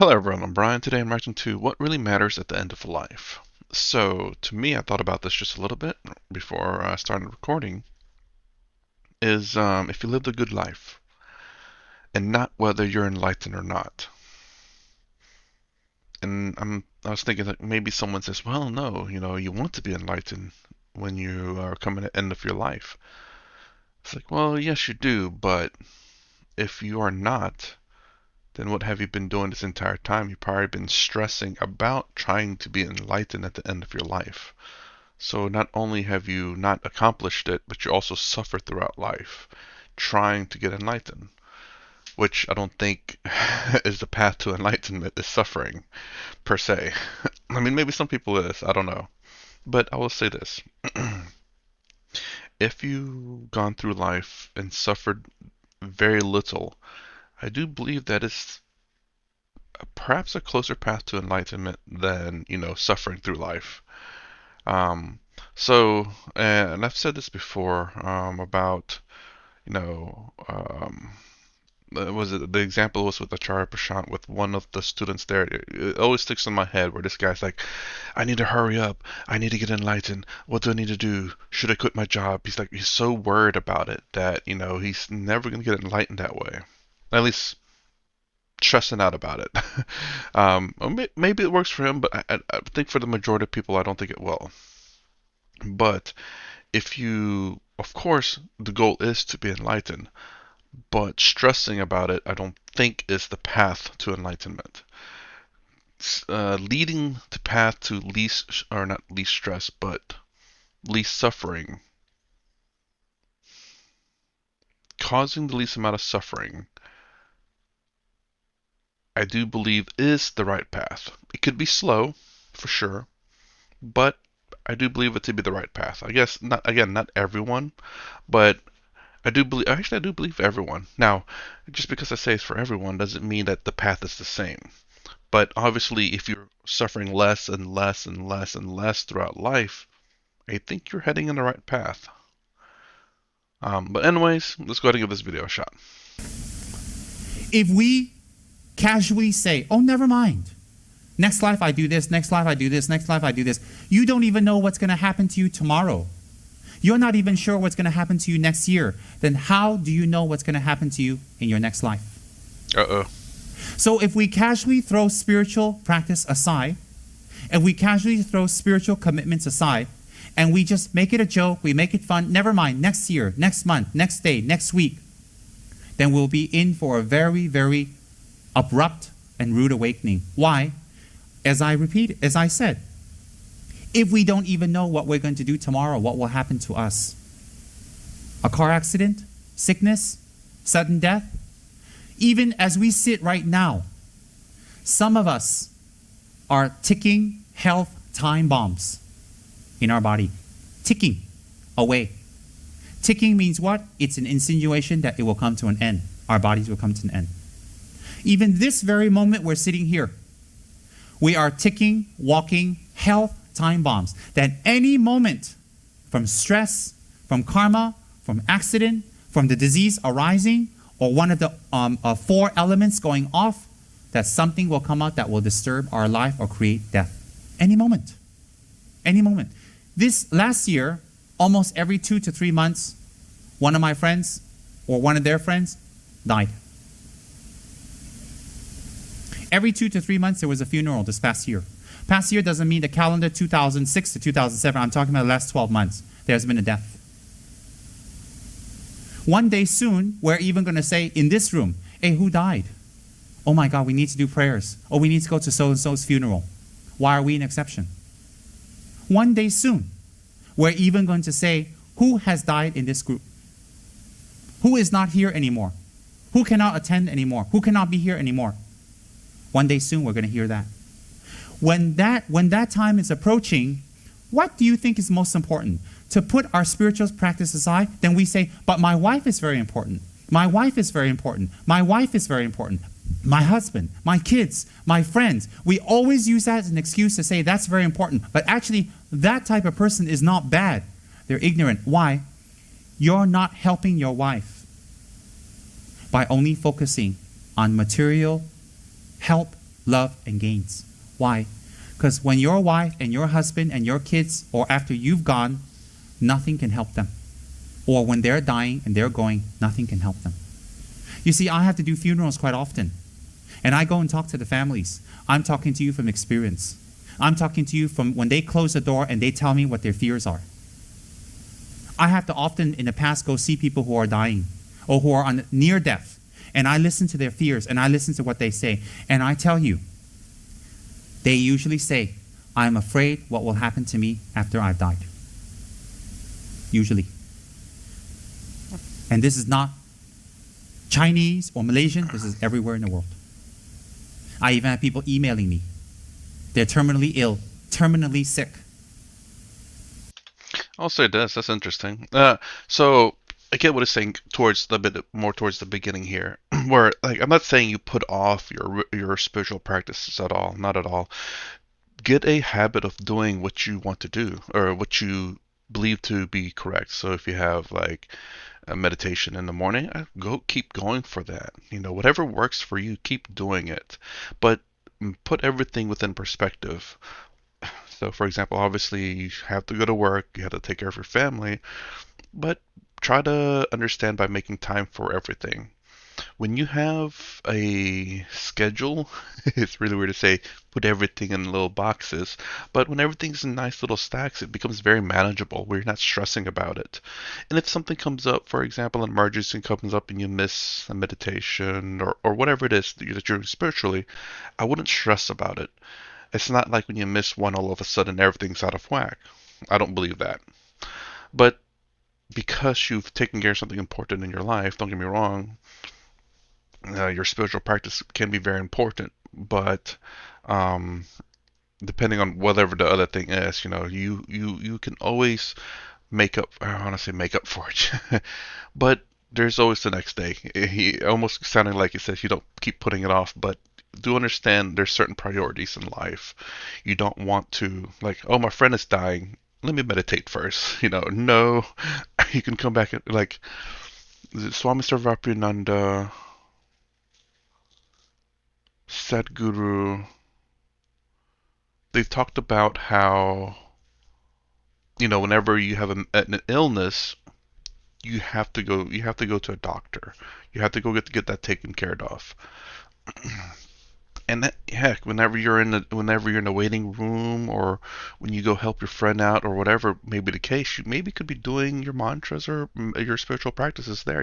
Hello everyone, I'm Brian. Today I'm writing to what really matters at the end of life. So, to me, I thought about this just a little bit before I started recording, is if you lived a good life, and not whether you're enlightened or not. And I was thinking that maybe someone says, well, no, you want to be enlightened when you are coming to the end of your life. It's like, well, yes, you do, but if you are not, then what have you been doing this entire time? You've probably been stressing about trying to be enlightened at the end of your life. So not only have you not accomplished it, but you also suffer throughout life trying to get enlightened, which I don't think is the path to enlightenment is suffering per se. I mean, maybe some people is, I don't know. But I will say this. If you've gone through life and suffered very little, I do believe that is perhaps a closer path to enlightenment than, suffering through life. Um, and I've said this before about, you know, was it the example was with Acharya Prashant with one of the students there. It always sticks in my head where this guy's like, I need to hurry up. I need to get enlightened. What do I need to do? Should I quit my job? He's like, he's so worried about it that, he's never going to get enlightened that way. At least stressing out about it. Maybe it works for him, but I think for the majority of people, I don't think it will. But if you, of course, the goal is to be enlightened, but stressing about it, I don't think is the path to enlightenment. Leading the path to least, or not least stress, but least suffering, causing the least amount of suffering, I do believe is the right path. It could be slow, for sure, but I do believe it to be the right path. I guess not, again, not everyone, but I do believe everyone. Now, just because I say it's for everyone doesn't mean that the path is the same. But obviously, if you're suffering less and less and less and less throughout life, I think you're heading in the right path. But anyways, let's go ahead and give this video a shot. If we casually say, oh, never mind. Next life I do this, next life I do this, next life I do this. You don't even know what's going to happen to you tomorrow. You're not even sure what's going to happen to you next year. Then how do you know what's going to happen to you in your next life? Uh-oh. So if we casually throw spiritual practice aside, and we casually throw spiritual commitments aside, and we just make it a joke, we make it fun, never mind, next year, next month, next day, next week, then we'll be in for a very, very abrupt and rude awakening. Why? As I said, if we don't even know what we're going to do tomorrow, what will happen to us? A car accident, sickness, sudden death? Even as we sit right now, some of us are ticking health time bombs in our body. Ticking away. Ticking means what? It's an insinuation that it will come to an end. Our bodies will come to an end. Even this very moment we're sitting here, we are ticking, walking health time bombs that any moment from stress, from karma, from accident, from the disease arising, or one of the four elements going off, that something will come out that will disturb our life or create death. Any moment. Any moment. This last year, almost every 2 to 3 months, one of my friends or one of their friends died. Every 2 to 3 months, there was a funeral this past year. Past year doesn't mean the calendar 2006 to 2007. I'm talking about the last 12 months. There's been a death. One day soon, we're even going to say in this room, hey, who died? Oh my God, we need to do prayers. Oh, we need to go to so-and-so's funeral. Why are we an exception? One day soon, we're even going to say, who has died in this group? Who is not here anymore? Who cannot attend anymore? Who cannot be here anymore? One day soon, we're going to hear that. When that time is approaching, what do you think is most important? To put our spiritual practice aside, then we say, but my wife is very important. My wife is very important. My wife is very important. My husband, my kids, my friends. We always use that as an excuse to say that's very important. But actually, that type of person is not bad. They're ignorant. Why? You're not helping your wife by only focusing on material help love, and gains. Why? Because when your wife and your husband and your kids, or after you've gone, nothing can help them. Or when they're dying and they're going, nothing can help them. You see, I have to do funerals quite often. And I go and talk to the families. I'm talking to you from experience. I'm talking to you from when they close the door and they tell me what their fears are. I have to often in the past go see people who are dying or who are on near death. And I listen to their fears and I listen to what they say. And I tell you, they usually say, I'm afraid what will happen to me after I've died. Usually. And this is not Chinese or Malaysian, this is everywhere in the world. I even have people emailing me. They're terminally ill, terminally sick. I'll say this. That's interesting. So I get what it's saying towards the bit more towards the beginning here, where like I'm not saying you put off your spiritual practices at all, not at all. Get a habit of doing what you want to do or what you believe to be correct. So if you have like a meditation in the morning, go keep going for that. You know, whatever works for you, keep doing it. But put everything within perspective. So, for example, obviously you have to go to work, you have to take care of your family, but try to understand by making time for everything. When you have a schedule, it's really weird to say put everything in little boxes, but when everything's in nice little stacks, it becomes very manageable where you're not stressing about it. And if something comes up, for example, an emergency comes up and you miss a meditation or whatever it is that you're doing spiritually, I wouldn't stress about it. It's not like when you miss one, all of a sudden everything's out of whack. I don't believe that. But because you've taken care of something important in your life, don't get me wrong, your spiritual practice can be very important. But um, depending on whatever the other thing is, you can always make up. I want to say make up for it, but there's always the next day. He almost sounding like he says you don't keep putting it off, but do understand there's certain priorities in life. You don't want to like, oh, my friend is dying. Let me meditate first. No, you can come back and like Swami Sarvapriyananda, Sadhguru. They talked about how whenever you have an illness, you have to go to a doctor. You have to go get that taken care of. And that, heck, whenever you're in the waiting room or when you go help your friend out or whatever may be the case, you maybe could be doing your mantras or your spiritual practices there.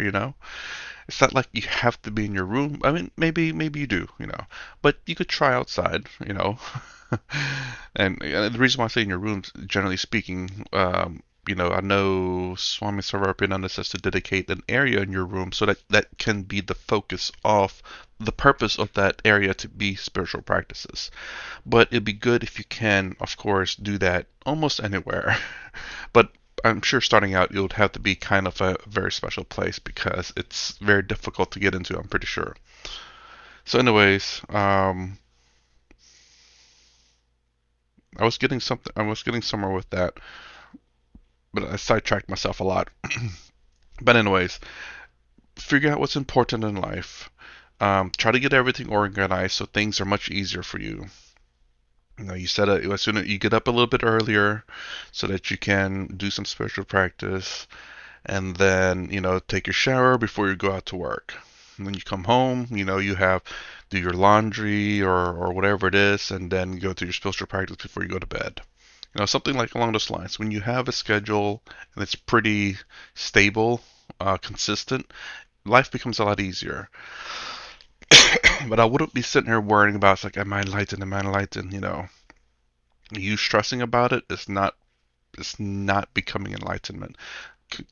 It's not like you have to be in your room. I mean, maybe you do, but you could try outside. And the reason why I say in your room, generally speaking, I know Swami Sarvapriyananda says to dedicate an area in your room so that that can be the focus of the purpose of that area to be spiritual practices. But it'd be good if you can, of course, do that almost anywhere. But I'm sure starting out, it would have to be kind of a very special place because it's very difficult to get into, I'm pretty sure. So, anyways, I was getting somewhere with that, but I sidetracked myself a lot. But anyways, figure out what's important in life. Try to get everything organized so things are much easier for you. You said it as soon as you get up a little bit earlier so that you can do some spiritual practice, and then take your shower before you go out to work. And then you come home, you have do your laundry or whatever it is, and then go to your spiritual practice before you go to bed. Something like along those lines. When you have a schedule and it's pretty stable, consistent, life becomes a lot easier. But I wouldn't be sitting here worrying about it's like, am I enlightened? Am I enlightened? You stressing about it is not becoming enlightenment.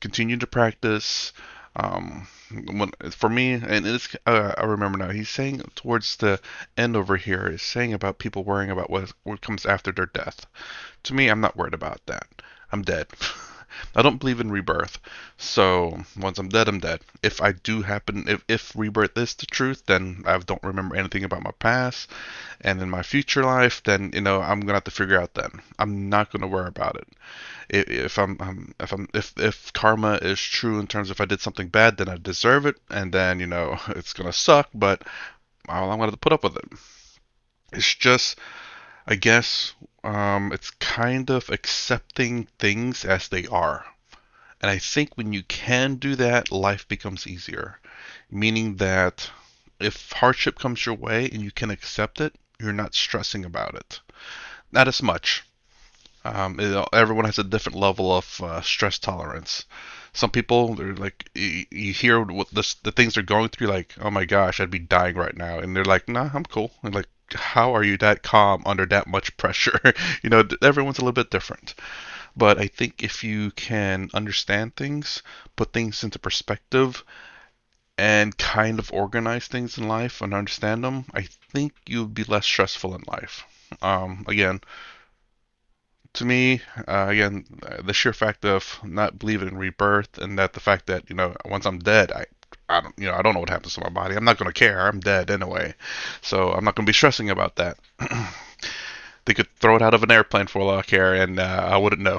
Continue to practice. For me, and I remember now, he's saying towards the end over here, is saying about people worrying about what comes after their death. To me, I'm not worried about that. I'm dead. I don't believe in rebirth. So once I'm dead, I'm dead. If I do happen, if rebirth is the truth, then I don't remember anything about my past. And in my future life, then I'm gonna have to figure out. Then I'm not gonna worry about it. If karma is true in terms of if I did something bad, then I deserve it, and then it's gonna suck. But I'm gonna have to put up with it. It's just, I guess, it's kind of accepting things as they are. And I think when you can do that, life becomes easier. Meaning that if hardship comes your way and you can accept it, you're not stressing about it. Not as much. Everyone has a different level of stress tolerance. Some people, they're like, you hear what the things they're going through, like, oh my gosh, I'd be dying right now. And they're like, nah, I'm cool. And like, how are you that calm under that much pressure? Everyone's a little bit different. But I think if you can understand things, put things into perspective, and kind of organize things in life and understand them, I think you'll be less stressful in life. Again, to me, again, the sheer fact of not believing in rebirth, and that the fact that once I'm dead, I don't know what happens to my body. I'm not going to care. I'm dead anyway, so I'm not going to be stressing about that. They could throw it out of an airplane for all I care, and I wouldn't know.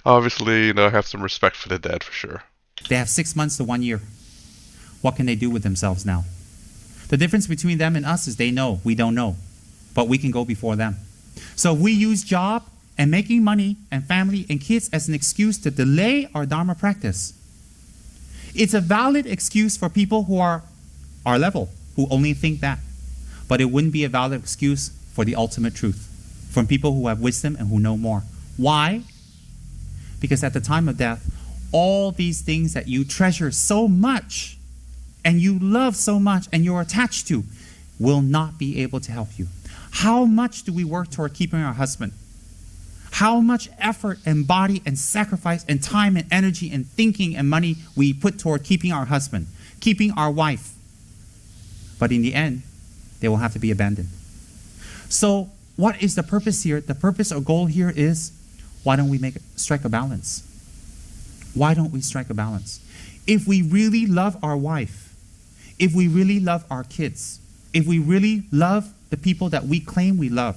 Obviously, I have some respect for the dead for sure. They have 6 months to 1 year. What can they do with themselves now? The difference between them and us is they know, we don't know. But we can go before them. So if we use job and making money and family and kids as an excuse to delay our Dharma practice, it's a valid excuse for people who are our level, who only think that. But it wouldn't be a valid excuse for the ultimate truth, from people who have wisdom and who know more. Why? Because at the time of death, all these things that you treasure so much and you love so much and you're attached to will not be able to help you. How much do we work toward keeping our husband? How much effort and body and sacrifice and time and energy and thinking and money we put toward keeping our husband, keeping our wife. But in the end, they will have to be abandoned. So what is the purpose here? The purpose or goal here is, why don't we strike a balance? Why don't we strike a balance? If we really love our wife, if we really love our kids, if we really love the people that we claim we love,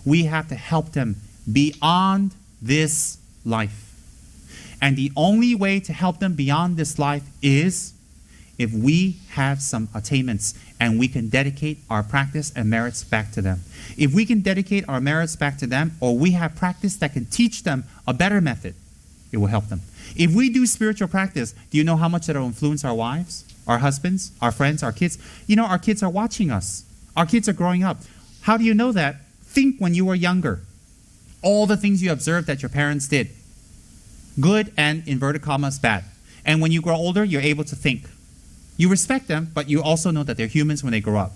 we have to help them beyond this life. And the only way to help them beyond this life is if we have some attainments and we can dedicate our practice and merits back to them. If we can dedicate our merits back to them, or we have practice that can teach them a better method, it will help them. If we do spiritual practice, do you know how much that will influence our wives, our husbands, our friends, our kids? Our kids are watching us. Our kids are growing up. How do you know that? Think when you were younger. All the things you observed that your parents did. Good and, inverted commas, bad. And when you grow older, you're able to think. You respect them, but you also know that they're humans when they grow up.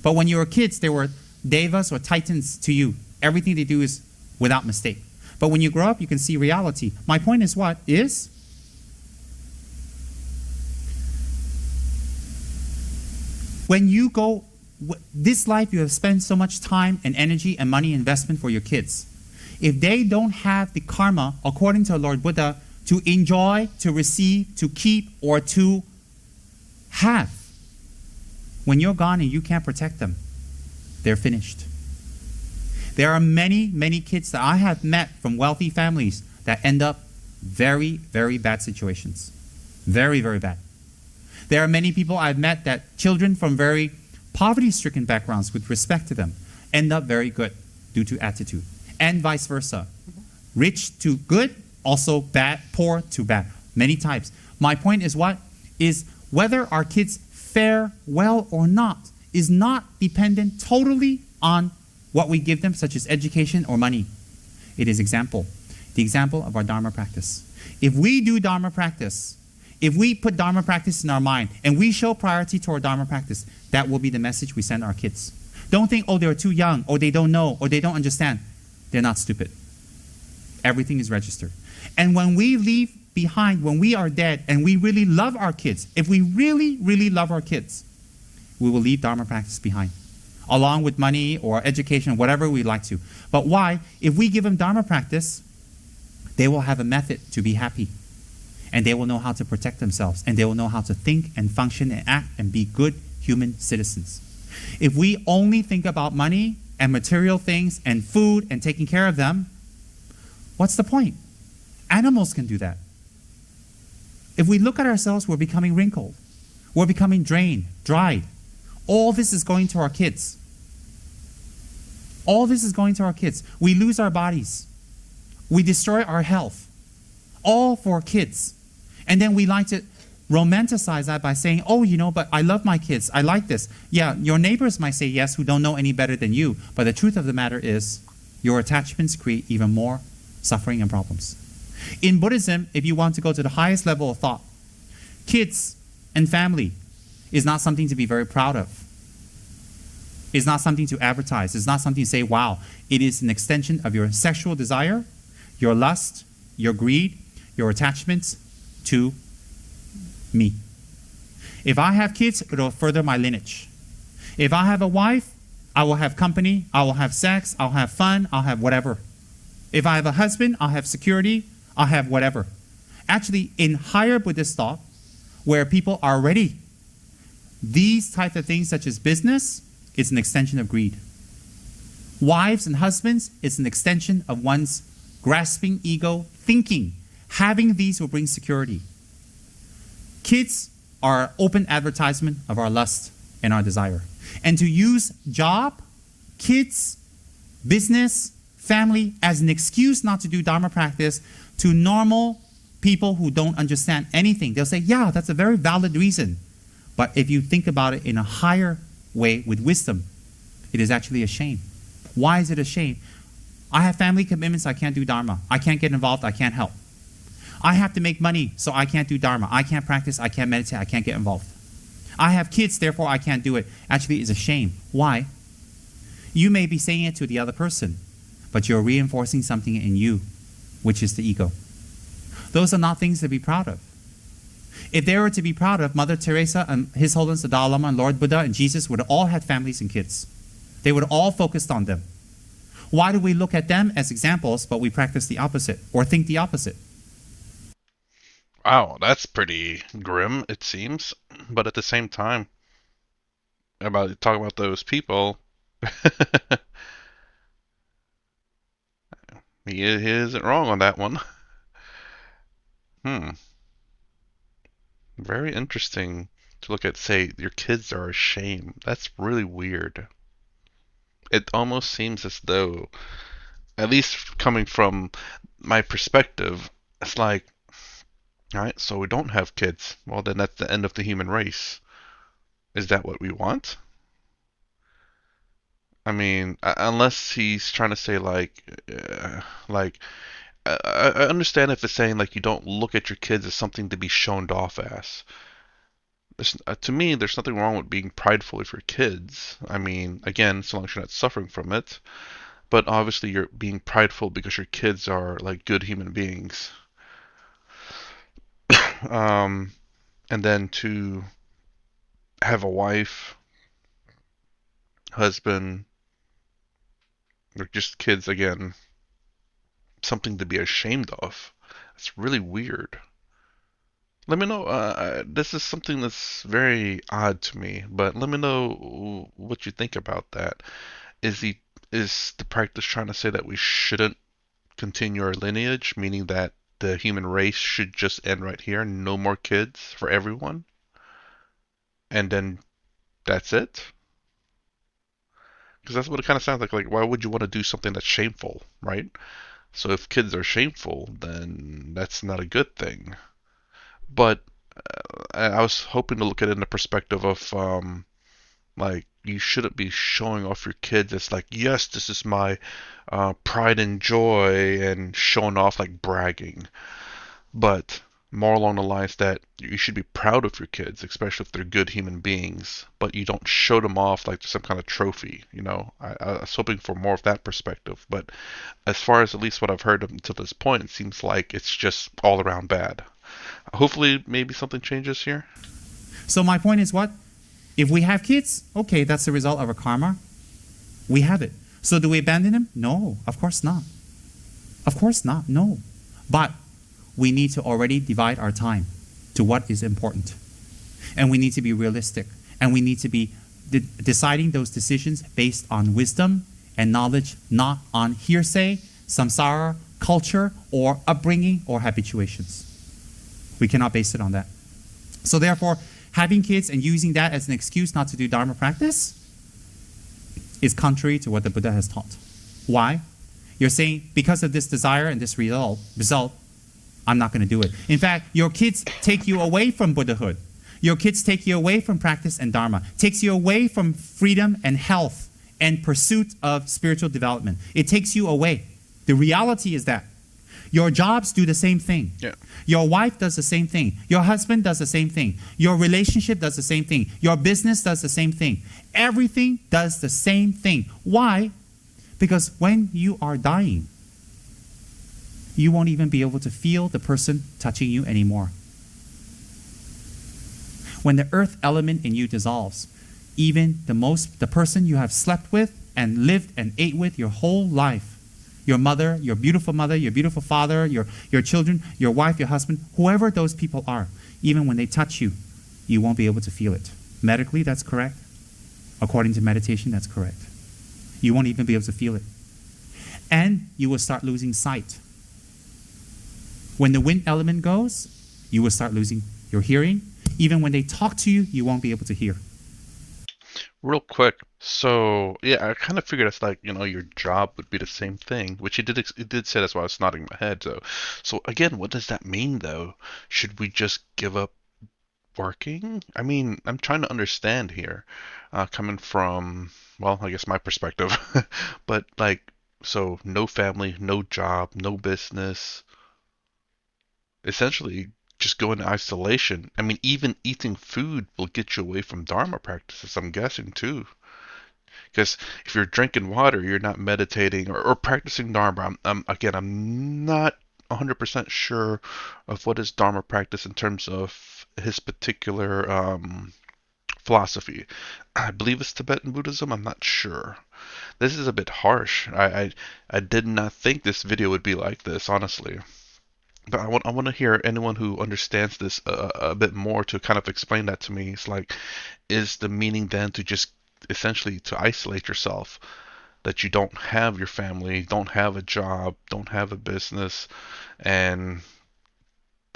But when you were kids, they were devas or titans to you. Everything they do is without mistake. But when you grow up, you can see reality. My point is what? Is when you go, this life you have spent so much time and energy and money investment for your kids. If they don't have the karma, according to Lord Buddha, to enjoy, to receive, to keep, or to have, when you're gone and you can't protect them, they're finished. There are many, many kids that I have met from wealthy families that end up very, very bad situations. Very, very bad. There are many people I've met that children from very poverty-stricken backgrounds, with respect to them, end up very good due to attitude. And vice versa. Rich to good, also bad, poor to bad. Many types. My point is what? Is whether our kids fare well or not is not dependent totally on what we give them, such as education or money. It is the example of our Dharma practice. If we do Dharma practice, if we put Dharma practice in our mind and we show priority to our Dharma practice, that will be the message we send our kids. Don't think, oh, they're too young, or they don't know, or they don't understand. They're not stupid. Everything is registered. And when we leave behind, when we are dead, and we really love our kids, if we really, really love our kids, we will leave Dharma practice behind, along with money or education, whatever we like to. But why? If we give them Dharma practice, they will have a method to be happy. And they will know how to protect themselves. And they will know how to think and function and act and be good human citizens. If we only think about money and material things and food and taking care of them, what's the point? Animals can do that. If we look at ourselves, we're becoming wrinkled. We're becoming drained, dried. All this is going to our kids. All this is going to our kids. We lose our bodies. We destroy our health. All for kids. And then we like to romanticize that by saying, oh, but I love my kids. I like this. Yeah, your neighbors might say yes, who don't know any better than you. But the truth of the matter is, your attachments create even more suffering and problems. In Buddhism, if you want to go to the highest level of thought, kids and family is not something to be very proud of. It's not something to advertise. It's not something to say, wow. It is an extension of your sexual desire, your lust, your greed, your attachments to me. If I have kids, it will further my lineage. If I have a wife, I will have company, I will have sex, I'll have fun, I'll have whatever. If I have a husband, I'll have security, I'll have whatever. Actually, in higher Buddhist thought, where people are ready, these types of things such as business is an extension of greed. Wives and husbands is an extension of one's grasping ego thinking. Having these will bring security. Kids are open advertisement of our lust and our desire. And to use job, kids, business, family as an excuse not to do Dharma practice to normal people who don't understand anything. They'll say, yeah, that's a very valid reason. But if you think about it in a higher way with wisdom, it is actually a shame. Why is it a shame? I have family commitments, I can't do Dharma. I can't get involved, I can't help. I have to make money, so I can't do Dharma. I can't practice, I can't meditate, I can't get involved. I have kids, therefore I can't do it. Actually, it's a shame. Why? You may be saying it to the other person, but you're reinforcing something in you, which is the ego. Those are not things to be proud of. If they were to be proud of, Mother Teresa and His Holiness the Dalai Lama and Lord Buddha and Jesus would have all had families and kids. They would have all focused on them. Why do we look at them as examples, but we practice the opposite or think the opposite? Wow, that's pretty grim, it seems. But at the same time, about talking about those people, he isn't wrong on that one. Hmm. Very interesting to look at, say, your kids are a shame. That's really weird. It almost seems as though, at least coming from my perspective, it's like, all right, so we don't have kids. Well, then that's the end of the human race. Is that what we want? I mean, unless he's trying to say like I understand if it's saying like you don't look at your kids as something to be shown off as. To me, there's nothing wrong with being prideful of your kids. I mean, again, so long as you're not suffering from it. But obviously, you're being prideful because your kids are like good human beings. Um, and then to have a wife, husband, or just kids again, something to be ashamed of. It's really weird. Let me know. This is something that's very odd to me, but let me know what you think about that. Is the practice trying to say that we shouldn't continue our lineage, meaning that the human race should just end right here, no more kids for everyone, and then that's it? Because that's what it kind of sounds like. Like, why would you want to do something that's shameful, right? So if kids are shameful, then that's not a good thing. But I was hoping to look at it in the perspective of like you shouldn't be showing off your kids as like, yes, this is my pride and joy, and showing off like bragging. But more along the lines that you should be proud of your kids, especially if they're good human beings, but you don't show them off like some kind of trophy. I was hoping for more of that perspective. But as far as at least what I've heard up until this point, it seems like it's just all around bad. Hopefully, maybe something changes here. So my point is what? If we have kids, okay, that's the result of our karma. We have it. So do we abandon them? No, of course not. Of course not, no. But we need to already divide our time to what is important. And we need to be realistic. And we need to be deciding those decisions based on wisdom and knowledge, not on hearsay, samsara, culture, or upbringing, or habituations. We cannot base it on that. So therefore, having kids and using that as an excuse not to do Dharma practice is contrary to what the Buddha has taught. Why? You're saying because of this desire and this result, I'm not going to do it. In fact, your kids take you away from Buddhahood. Your kids take you away from practice and Dharma, takes you away from freedom and health and pursuit of spiritual development. It takes you away. The reality is that your jobs do the same thing. Yeah. Your wife does the same thing. Your husband does the same thing. Your relationship does the same thing. Your business does the same thing. Everything does the same thing. Why? Because when you are dying, you won't even be able to feel the person touching you anymore. When the earth element in you dissolves, even the person you have slept with and lived and ate with your whole life, your mother, your beautiful father, your children, your wife, your husband, whoever those people are, even when they touch you, you won't be able to feel it. Medically, that's correct. According to meditation, that's correct. You won't even be able to feel it. And you will start losing sight. When the wind element goes, you will start losing your hearing. Even when they talk to you, you won't be able to hear. Real quick, so yeah, I kind of figured it's like, your job would be the same thing, which it did say. That's why I was nodding my head. So again, what does that mean though? Should we just give up working? I mean, I'm trying to understand here, coming from, well, I guess my perspective, but like, so no family, no job, no business, essentially just go into isolation. I mean, even eating food will get you away from Dharma practices, I'm guessing too. Because if you're drinking water, you're not meditating or practicing Dharma. Again, I'm not 100% sure of what is Dharma practice in terms of his particular philosophy. I believe it's Tibetan Buddhism. I'm not sure. This is a bit harsh. I did not think this video would be like this, honestly. But I want to hear anyone who understands this a bit more to kind of explain that to me. It's like, is the meaning then to just essentially to isolate yourself, that you don't have your family, don't have a job, don't have a business, and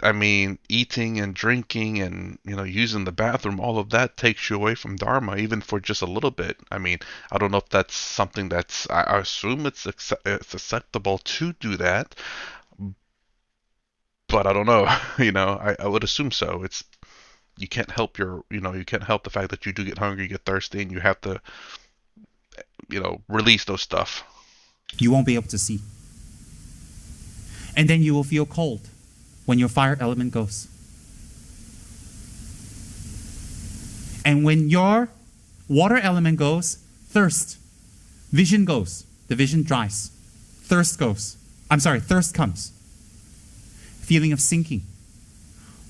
I mean, eating and drinking and using the bathroom, all of that takes you away from Dharma, even for just a little bit. I mean, I don't know if that's something that's. I assume it's acceptable to do that, but I don't know. I would assume so. It's you can't help you can't help the fact that you do get hungry, you get thirsty, and you have to release those stuff. You won't be able to see. And then you will feel cold when your fire element goes. And when your water element goes, thirst. Vision goes. The vision dries. Thirst goes. Thirst comes. Feeling of sinking.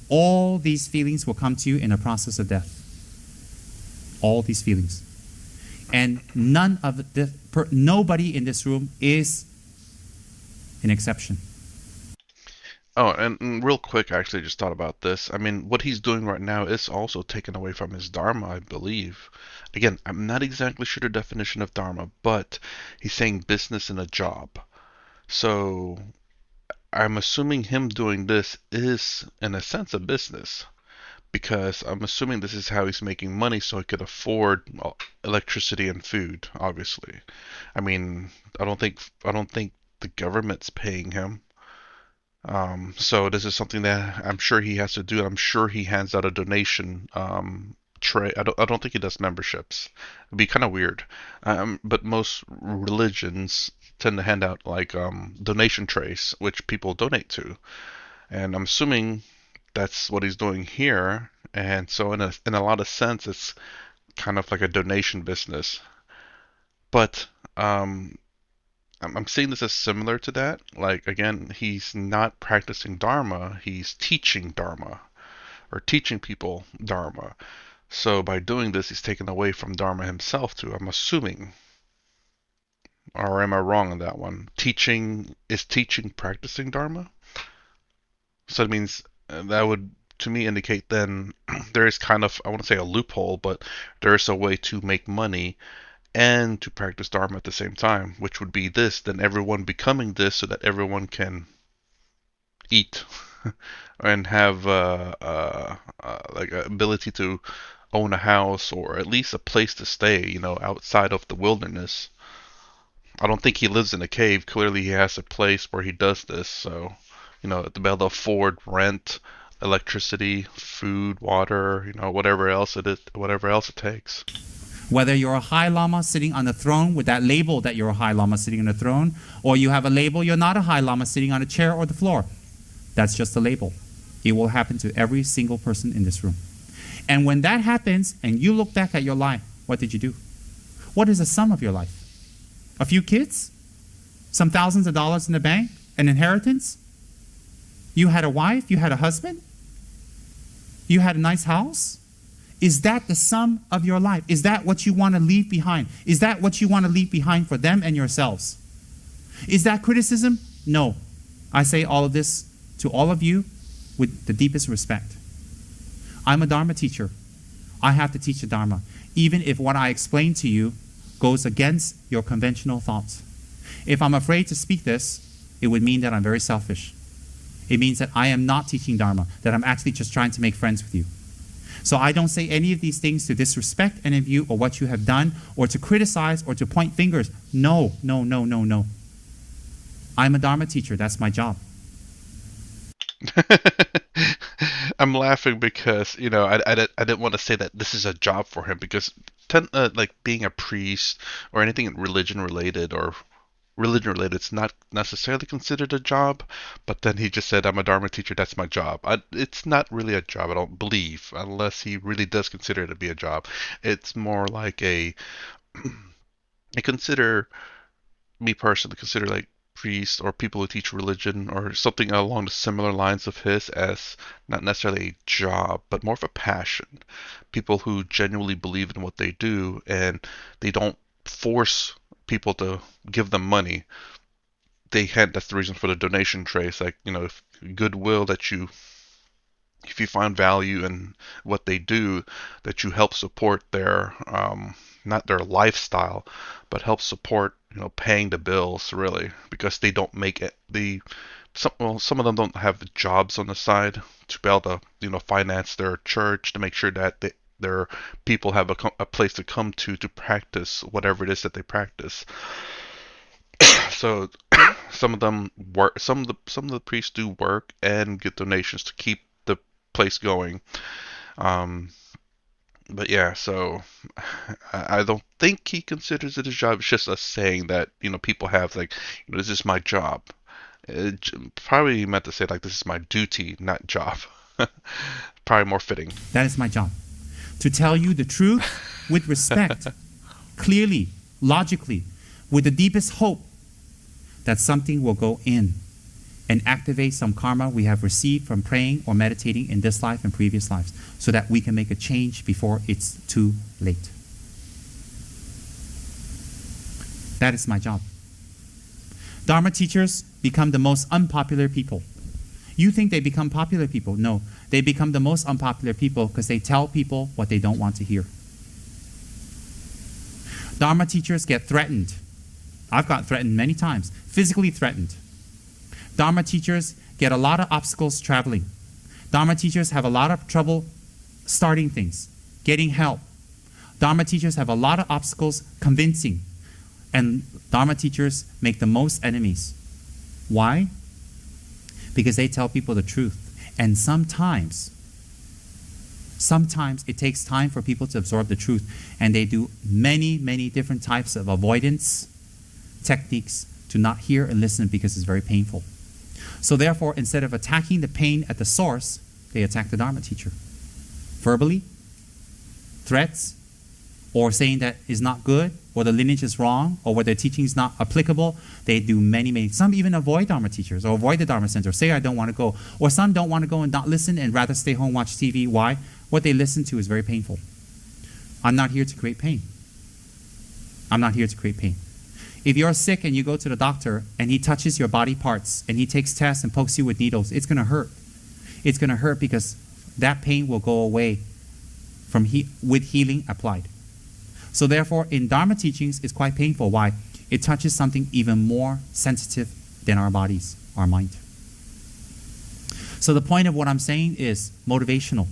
All these feelings will come to you in a process of death. All these feelings. And nobody in this room is an exception. Oh, and real quick, I actually just thought about this. I mean, what he's doing right now is also taken away from his Dharma, I believe. Again, I'm not exactly sure the definition of Dharma, but he's saying business and a job. So I'm assuming him doing this is, in a sense, a business. Because I'm assuming this is how he's making money so he could afford, well, electricity and food, obviously. I mean, I don't think the government's paying him. So this is something that I'm sure he has to do, and I'm sure he hands out a donation tray. I don't think he does memberships. It'd be kind of weird. But most religions tend to hand out like donation trays, which people donate to, and I'm assuming that's what he's doing here. And so in a lot of sense, it's kind of like a donation business. But I'm seeing this as similar to that. Like, again, he's not practicing Dharma, he's teaching Dharma or teaching people Dharma. So by doing this, he's taken away from Dharma himself too, I'm assuming. Or am I wrong on that one? Teaching practicing Dharma? So it means that would to me indicate then there is kind of, I want to say a loophole, but there is a way to make money and to practice Dharma at the same time, which would be this, then everyone becoming this so that everyone can eat and have like ability to own a house or at least a place to stay, outside of the wilderness. I don't think he lives in a cave. Clearly, he has a place where he does this. So, to be able to afford rent, electricity, food, water, whatever else it takes. Whether you're a high lama sitting on the throne with that label that you're a high lama sitting on the throne, or you have a label you're not a high lama sitting on a chair or the floor, that's just a label. It will happen to every single person in this room. And when that happens and you look back at your life, what did you do? What is the sum of your life? A few kids? Some thousands of dollars in the bank? An inheritance? You had a wife? You had a husband? You had a nice house? Is that the sum of your life? Is that what you want to leave behind? Is that what you want to leave behind for them and yourselves? Is that criticism? No. I say all of this to all of you with the deepest respect. I'm a Dharma teacher. I have to teach the Dharma, even if what I explain to you goes against your conventional thoughts. If I'm afraid to speak this, it would mean that I'm very selfish. It means that I am not teaching Dharma, that I'm actually just trying to make friends with you. So I don't say any of these things to disrespect any of you or what you have done or to criticize or to point fingers. No, no, no, no, no. I'm a Dharma teacher. That's my job. I'm laughing because I didn't want to say that this is a job for him because like being a priest or anything religion related, it's not necessarily considered a job. But then he just said, "I'm a Dharma teacher. That's my job." It's not really a job, I don't believe, unless he really does consider it to be a job. It's more like I consider me personally consider like priests or people who teach religion or something along the similar lines of his as not necessarily a job, but more of a passion. People who genuinely believe in what they do and they don't force people to give them money. That's the reason for the donation trace. Like, if goodwill that if you find value in what they do, that you help support their not their lifestyle, but help support paying the bills really because they don't make it. Some of them don't have jobs on the side to be able to finance their church to make sure that their people have a place to come to practice whatever it is that they practice. So some of them work. Some of the priests do work and get donations to keep the place going. Um, but yeah, so I don't think he considers it his job. It's just a saying that people have like, this is my job. Probably meant to say like this is my duty, not job. Probably more fitting. That is my job. To tell you the truth with respect, clearly, logically, with the deepest hope that something will go in and activate some karma we have received from praying or meditating in this life and previous lives so that we can make a change before it's too late. That is my job. Dharma teachers become the most unpopular people. You think they become popular people? No, they become the most unpopular people because they tell people what they don't want to hear. Dharma teachers get threatened. I've got threatened many times, physically threatened. Dharma teachers get a lot of obstacles traveling. Dharma teachers have a lot of trouble starting things, getting help. Dharma teachers have a lot of obstacles convincing. And Dharma teachers make the most enemies. Why? Because they tell people the truth. And sometimes it takes time for people to absorb the truth. And they do many, many different types of avoidance techniques to not hear and listen because it's very painful. So therefore, instead of attacking the pain at the source, they attack the Dharma teacher. Verbally, threats, or saying that is not good, or the lineage is wrong, or what their teaching is not applicable. They do many, many. Some even avoid Dharma teachers, or avoid the Dharma center, say I don't want to go. Or some don't want to go and not listen and rather stay home, watch TV. Why? What they listen to is very painful. I'm not here to create pain. I'm not here to create pain. If you're sick and you go to the doctor and he touches your body parts and he takes tests and pokes you with needles, it's going to hurt. It's going to hurt because that pain will go away with healing applied. So therefore, in Dharma teachings, it's quite painful. Why? It touches something even more sensitive than our bodies, our mind. So the point of what I'm saying is motivational.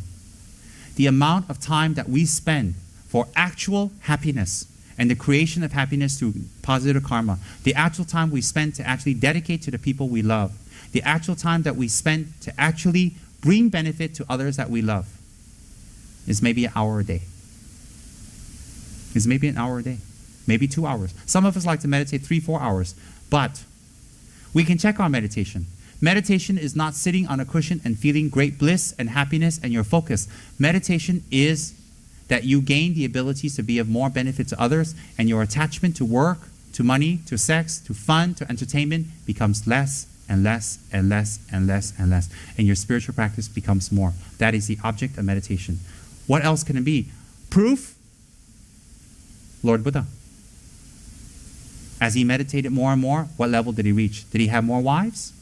the amount of time that we spend for actual happiness and the creation of happiness through positive karma, the actual time we spend to actually dedicate to the people we love, the actual time that we spend to actually bring benefit to others that we love, is maybe an hour a day. Is maybe an hour a day. Maybe 2 hours. Some of us like to meditate 3-4 hours. But we can check our meditation. Meditation is not sitting on a cushion and feeling great bliss and happiness and your focus. Meditation is that you gain the abilities to be of more benefit to others, and your attachment to work, to money, to sex, to fun, to entertainment becomes less and less and less and less and less. And your spiritual practice becomes more. That is the object of meditation. What else can it be? Proof? Lord Buddha. As he meditated more and more, what level did he reach? Did he have more wives?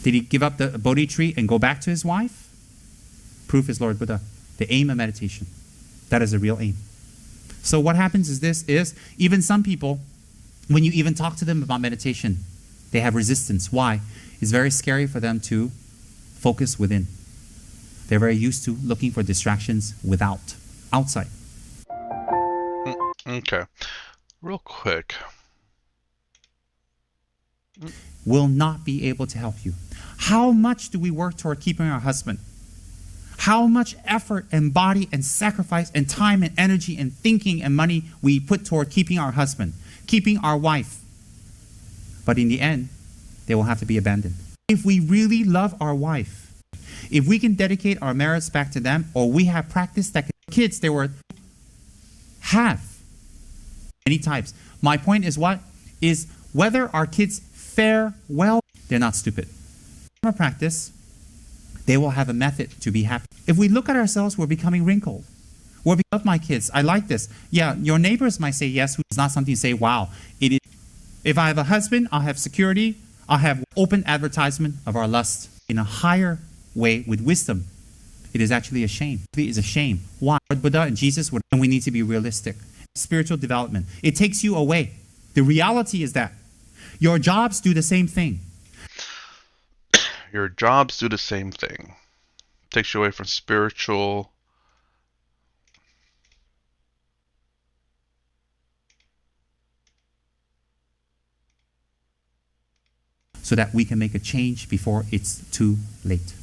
Did he give up the Bodhi tree and go back to his wife? Proof is Lord Buddha. The aim of meditation. That is the real aim. So what happens is this is, even some people, when you even talk to them about meditation, they have resistance. Why? It's very scary for them to focus within. They're very used to looking for distractions outside. Okay. Real quick. Will not be able to help you. How much do we work toward keeping our husband? How much effort and body and sacrifice and time and energy and thinking and money we put toward keeping our husband, keeping our wife. But in the end, they will have to be abandoned. If we really love our wife, if we can dedicate our merits back to them, or we have practiced that kids they were have many types. My point is what? Is whether our kids fare well, they're not stupid. From a practice, they will have a method to be happy. If we look at ourselves, we're becoming wrinkled. We love my kids. I like this. Yeah, your neighbors might say yes. It's not something to say, wow. It is. If I have a husband, I'll have security. I'll have open advertisement of our lust in a higher way with wisdom. It is actually a shame. It is a shame. Why? Buddha and Jesus would, and we need to be realistic. Spiritual development. It takes you away. The reality is that your jobs do the same thing. Your jobs do the same thing. Takes you away from spiritual. So that we can make a change before it's too late.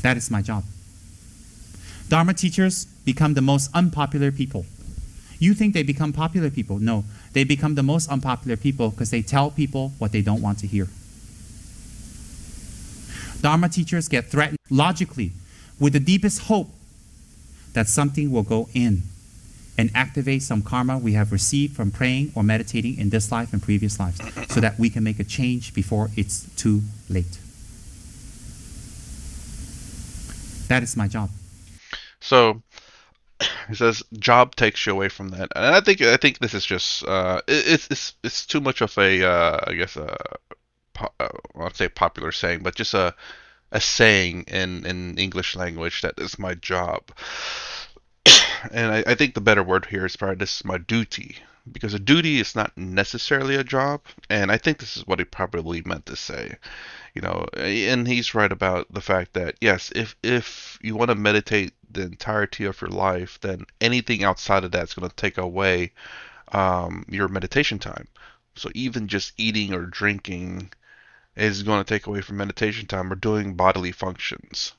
That is my job. Dharma teachers become the most unpopular people. You think they become popular people? No, they become the most unpopular people because they tell people what they don't want to hear. Dharma teachers get threatened logically with the deepest hope that something will go in and activate some karma we have received from praying or meditating in this life and previous lives, so that we can make a change before it's too late. That is my job. So he says job takes you away from that, and I think this is just it's too much of a I guess I'll say popular saying, but just a saying in English language that is my job. And I think the better word here is probably this is my duty, because a duty is not necessarily a job, and I think this is what he probably meant to say. And he's right about the fact that yes, if you want to meditate the entirety of your life, then anything outside of that's going to take away your meditation time. So even just eating or drinking is going to take away from meditation time or doing bodily functions.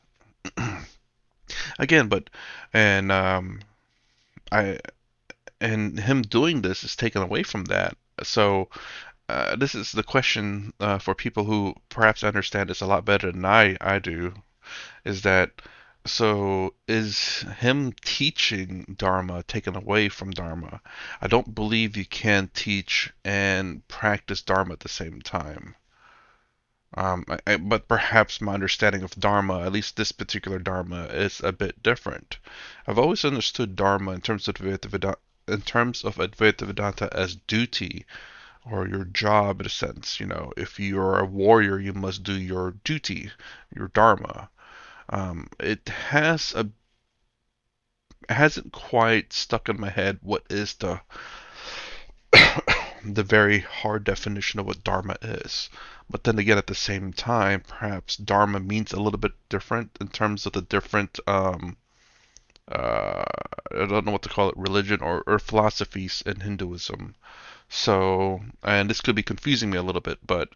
Again, but and I and him doing this is taken away from that. So this is the question for people who perhaps understand this a lot better than I do. Is that so? Is him teaching Dharma taken away from Dharma? I don't believe you can teach and practice Dharma at the same time. But perhaps my understanding of Dharma, at least this particular Dharma, is a bit different. I've always understood Dharma in terms of Advaita Vedanta as duty or your job in a sense. If you're a warrior, you must do your duty, your Dharma. It hasn't quite stuck in my head what is the the very hard definition of what Dharma is. But then again, at the same time, perhaps Dharma means a little bit different in terms of the different, uh, I don't know what to call it, religion or philosophies in Hinduism. So, and this could be confusing me a little bit, but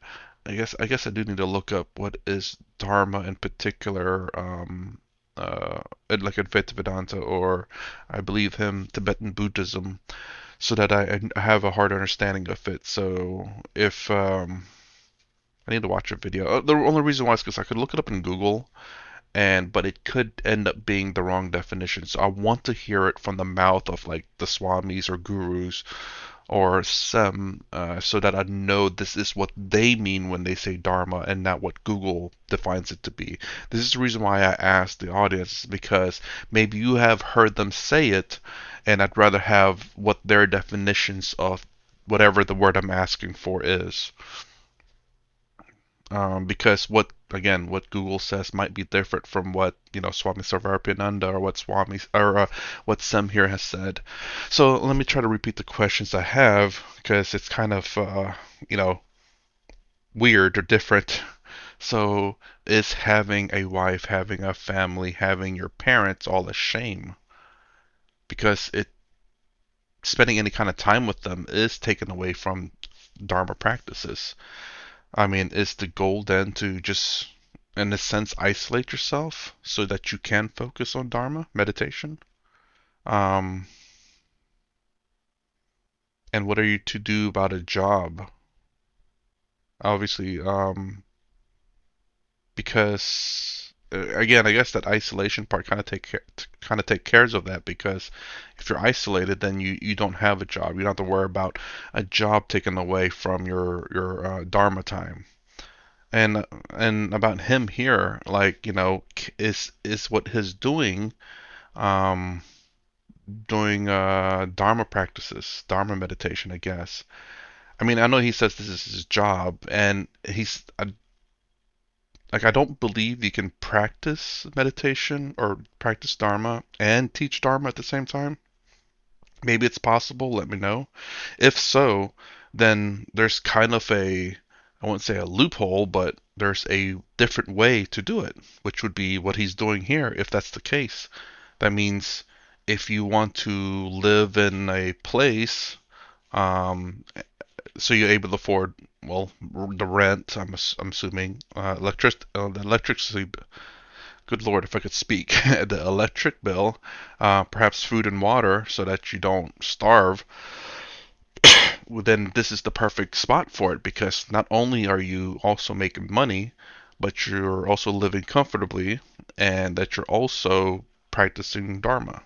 I guess I do need to look up what is Dharma in particular, like Advaita Vedanta or I believe him Tibetan Buddhism, so that I have a hard understanding of it. So if I need to watch a video, the only reason why is because I could look it up in Google, but it could end up being the wrong definition. So I want to hear it from the mouth of like the swamis or gurus or Tsem, so that I know this is what they mean when they say Dharma and not what Google defines it to be. This is the reason why I asked the audience, because maybe you have heard them say it, and I'd rather have what their definitions of whatever the word I'm asking for is. Because what Google says might be different from what Swami Sarvarpananda or what Swami or what Sem here has said. So let me try to repeat the questions I have because it's kind of you know weird or different. So is having a wife, having a family, having your parents all a shame? Because it spending any kind of time with them is taken away from Dharma practices. I mean, is the goal then to just, in a sense, isolate yourself so that you can focus on Dharma meditation? Um, and what are you to do about a job? Obviously, because again, I guess that isolation part kind of take cares of that, because if you're isolated, then you don't have a job. You don't have to worry about a job taken away from your Dharma time. And about him here, like is what he's um doing dharma practices, dharma meditation, I guess. I mean, I know he says this is his job, and like I don't believe you can practice meditation or practice dharma and teach dharma at the same time. Maybe it's possible, let me know. If so, then there's kind of I won't say a loophole, but there's a different way to do it, which would be what he's doing here if that's the case. That means if you want to live in a place, so you're able to afford, well, the rent, I'm assuming, the electricity, good Lord, if I could speak, the electric bill, perhaps food and water so that you don't starve, well, then this is the perfect spot for it, because not only are you also making money, but you're also living comfortably, and that you're also practicing Dharma.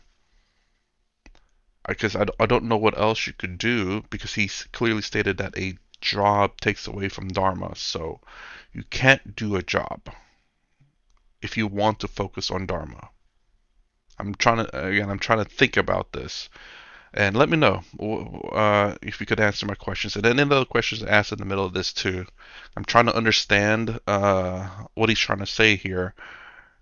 Because I don't know what else you could do, because he clearly stated that a job takes away from Dharma. So you can't do a job if you want to focus on Dharma. I'm trying to think about this. And let me know if you could answer my questions. And then any other questions asked in the middle of this too. I'm trying to understand what he's trying to say here.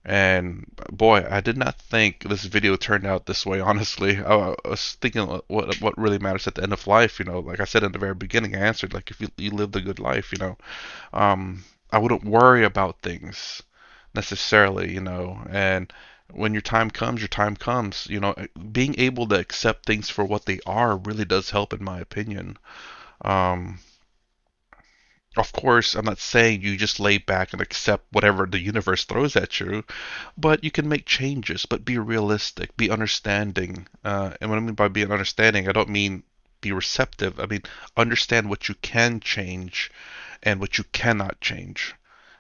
And boy, I did not think this video turned out this way, honestly. I was thinking what really matters at the end of life, like I said in the very beginning, I answered like if you lived a good life, I wouldn't worry about things necessarily, and when your time comes, being able to accept things for what they are really does help in my opinion. Um, of course, I'm not saying you just lay back and accept whatever the universe throws at you, but you can make changes, but be realistic, be understanding. And what I mean by being understanding, I don't mean be receptive. I mean understand what you can change and what you cannot change.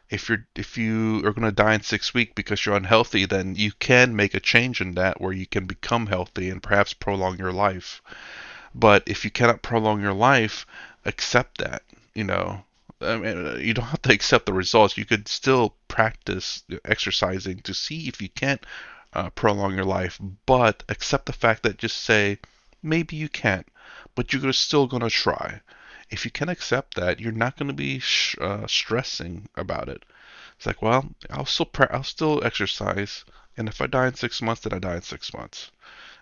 If you are going to die in 6 weeks because you're unhealthy, then you can make a change in that where you can become healthy and perhaps prolong your life. But if you cannot prolong your life, accept that. You know, I mean, you don't have to accept the results. You could still practice exercising to see if you can't prolong your life, but accept the fact that just say maybe you can't, but you're still gonna try. If you can accept that, you're not going to be stressing about it. It's like, well, I'll still exercise, and if I die in 6 months, then I die in 6 months.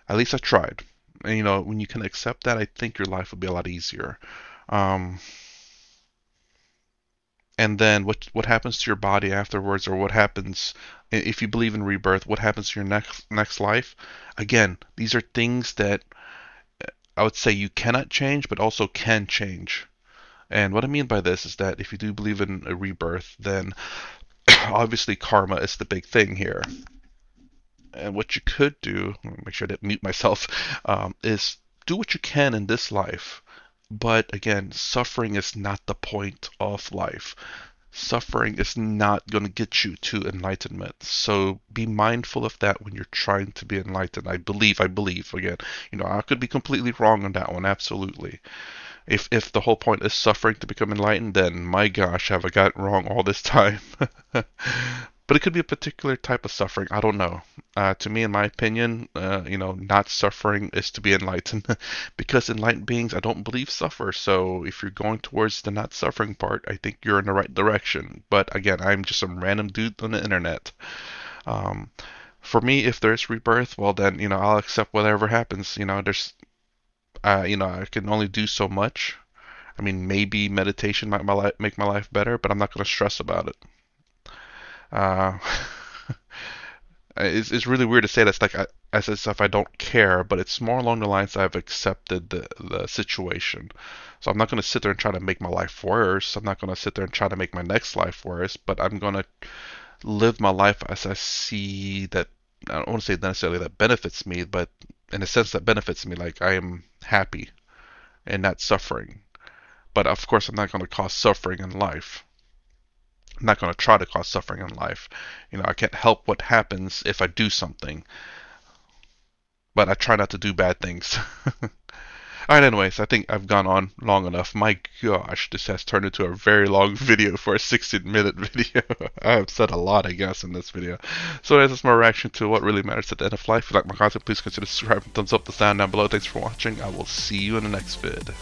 At least I tried. And when you can accept that, I think your life will be a lot easier. Um, and then what happens to your body afterwards, or what happens if you believe in rebirth? What happens to your next life? Again, these are things that I would say you cannot change, but also can change. And what I mean by this is that if you do believe in a rebirth, then obviously karma is the big thing here. And what you could do, make sure I didn't mute myself, is do what you can in this life. But again, suffering is not the point of life. Suffering is not going to get you to enlightenment. So be mindful of that when you're trying to be enlightened. I believe, again, I could be completely wrong on that one, absolutely. If the whole point is suffering to become enlightened, then my gosh, have I got it wrong all this time? But it could be a particular type of suffering. I don't know. To me, in my opinion, not suffering is to be enlightened, because enlightened beings, I don't believe, suffer. So if you're going towards the not suffering part, I think you're in the right direction. But again, I'm just some random dude on the internet. Um, for me, if there's rebirth, well then, I'll accept whatever happens. I can only do so much. I mean, maybe meditation might make my life better, but I'm not going to stress about it. Uh, it's really weird to say that's like as if I don't care, but it's more along the lines I've accepted the situation. So I'm not going to sit there and try to make my life worse. I'm not going to sit there and try to make my next life worse, but I'm going to live my life as I see that. I don't want to say necessarily that benefits me, but in a sense that benefits me. Like I am happy and not suffering. But of course, I'm not going to cause suffering in life. I'm not going to try to cause suffering in life. I can't help what happens if I do something, but I try not to do bad things. Alright, anyways, I think I've gone on long enough. My gosh, this has turned into a very long video for a 16-minute video. I have said a lot, I guess, in this video. So that's my reaction to what really matters at the end of life. If you like my content, please consider subscribing, thumbs up the sound down below. Thanks for watching. I will see you in the next vid.